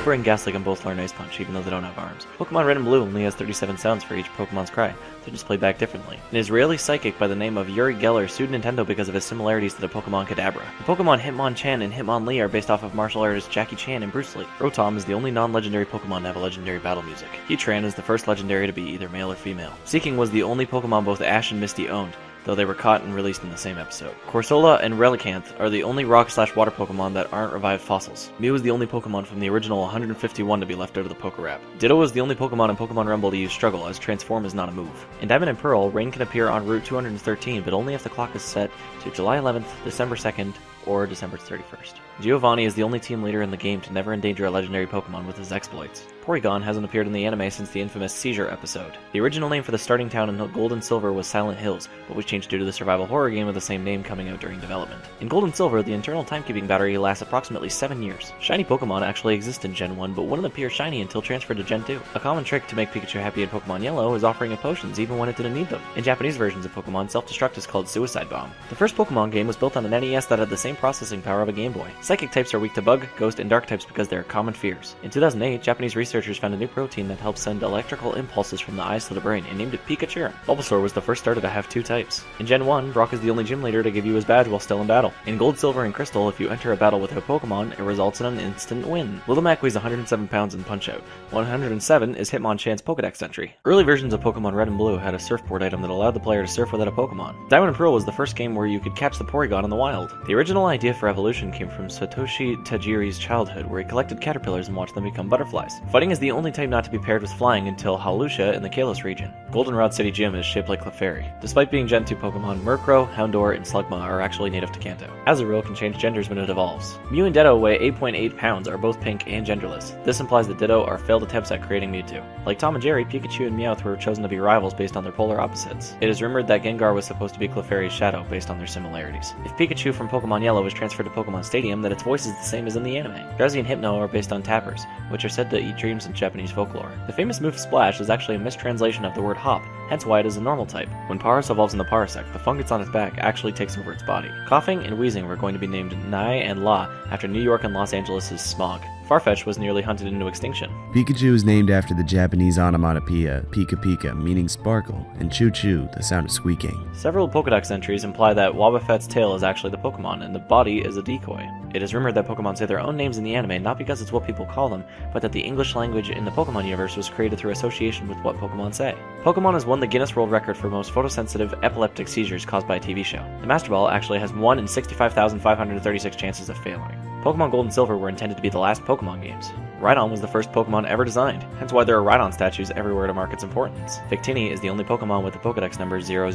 Super and Ghastly can both learn Ice Punch, even though they don't have arms. Pokemon Red and Blue only has 37 sounds for each Pokemon's cry. They're just played back differently. An Israeli psychic by the name of Uri Geller sued Nintendo because of his similarities to the Pokemon Kadabra. The Pokemon Hitmonchan and Hitmonlee are based off of martial artists Jackie Chan and Bruce Lee. Rotom is the only non-legendary Pokemon to have a legendary battle music. Heatran is the first legendary to be either male or female. Seeking was the only Pokemon both Ash and Misty owned, though they were caught and released in the same episode. Corsola and Relicanth are the only rock/water Pokemon that aren't revived fossils. Mew is the only Pokemon from the original 151 to be left out of the Pokerap. Ditto is the only Pokemon in Pokemon Rumble to use Struggle, as Transform is not a move. In Diamond and Pearl, rain can appear en route 213, but only if the clock is set to July 11th, December 2nd, or December 31st. Giovanni is the only team leader in the game to never endanger a legendary Pokemon with his exploits. Porygon hasn't appeared in the anime since the infamous Seizure episode. The original name for the starting town in Gold and Silver was Silent Hills, but was changed due to the survival horror game with the same name coming out during development. In Gold and Silver, the internal timekeeping battery lasts approximately 7 years. Shiny Pokemon actually exist in Gen 1, but wouldn't appear shiny until transferred to Gen 2. A common trick to make Pikachu happy in Pokemon Yellow is offering it potions even when it didn't need them. In Japanese versions of Pokemon, self-destruct is called Suicide Bomb. The first Pokemon game was built on an NES that had the same processing power of a Game Boy. Psychic types are weak to Bug, Ghost, and Dark types because they are common fears. In 2008, Japanese researchers found a new protein that helps send electrical impulses from the eyes to the brain and named it Pikachu. Bulbasaur was the first starter to have 2 types. In Gen 1, Brock is the only gym leader to give you his badge while still in battle. In Gold, Silver, and Crystal, if you enter a battle with a Pokemon, it results in an instant win. Littlemak weighs 107 pounds in Punch-Out. 107 is Hitmonchan's Pokedex entry. Early versions of Pokemon Red and Blue had a surfboard item that allowed the player to surf without a Pokemon. Diamond and Pearl was the first game where you could catch the Porygon in the wild. The original idea for evolution came from Satoshi Tajiri's childhood, where he collected caterpillars and watched them become butterflies. Fighting is the only type not to be paired with flying until Hawlucha in the Kalos region. Goldenrod City Gym is shaped like Clefairy. Despite being Gen 2 Pokemon, Murkrow, Houndour, and Slugma are actually native to Kanto. Azurill can change genders when it evolves. Mew and Ditto weigh 8.8 pounds, are both pink and genderless. This implies that Ditto are failed attempts at creating Mewtwo. Like Tom and Jerry, Pikachu and Meowth were chosen to be rivals based on their polar opposites. It is rumored that Gengar was supposed to be Clefairy's shadow based on their similarities. If Pikachu from Pokemon Yellow was transferred to Pokemon Stadium, then its voice is the same as in the anime. Drowsy and Hypno are based on tappers, which are said to eat dreams in Japanese folklore. The famous move Splash is actually a mistranslation of the word hop, hence why it is a normal type. When Paras evolves in the Parasect, the fungus on its back actually takes over its body. Coughing and wheezing were going to be named Nai and La after New York and Los Angeles' smog. Farfetch was nearly hunted into extinction. Pikachu is named after the Japanese onomatopoeia Pika Pika, meaning sparkle, and Choo Choo, the sound of squeaking. Several Pokedex entries imply that Wobbuffet's tail is actually the Pokemon, and the body is a decoy. It is rumored that Pokemon say their own names in the anime not because it's what people call them, but that the English language in the Pokemon universe was created through association with what Pokemon say. Pokemon has won the Guinness World Record for most photosensitive epileptic seizures caused by a TV show. The Master Ball actually has 1 in 65,536 chances of failing. Pokemon Gold and Silver were intended to be the last Pokemon games. Rhydon was the first Pokemon ever designed, hence why there are Rhydon statues everywhere to mark its importance. Victini is the only Pokemon with the Pokedex number 000.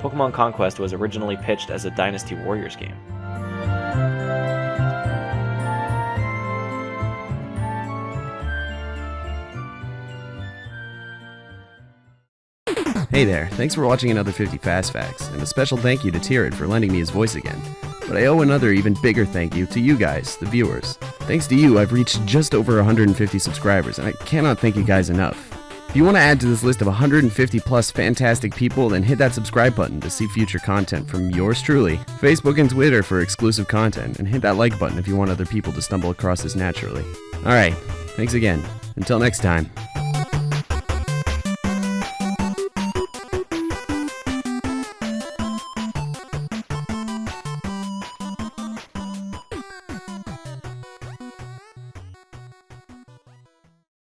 Pokemon Conquest was originally pitched as a Dynasty Warriors game. Hey there, thanks for watching another 50 Fast Facts, and a special thank you to Tyrant for lending me his voice again. But I owe another even bigger thank you to you guys, the viewers. Thanks to you, I've reached just over 150 subscribers, and I cannot thank you guys enough. If you want to add to this list of 150 plus fantastic people, then hit that subscribe button to see future content from yours truly, Facebook and Twitter for exclusive content, and hit that like button if you want other people to stumble across this naturally. Alright, thanks again. Until next time.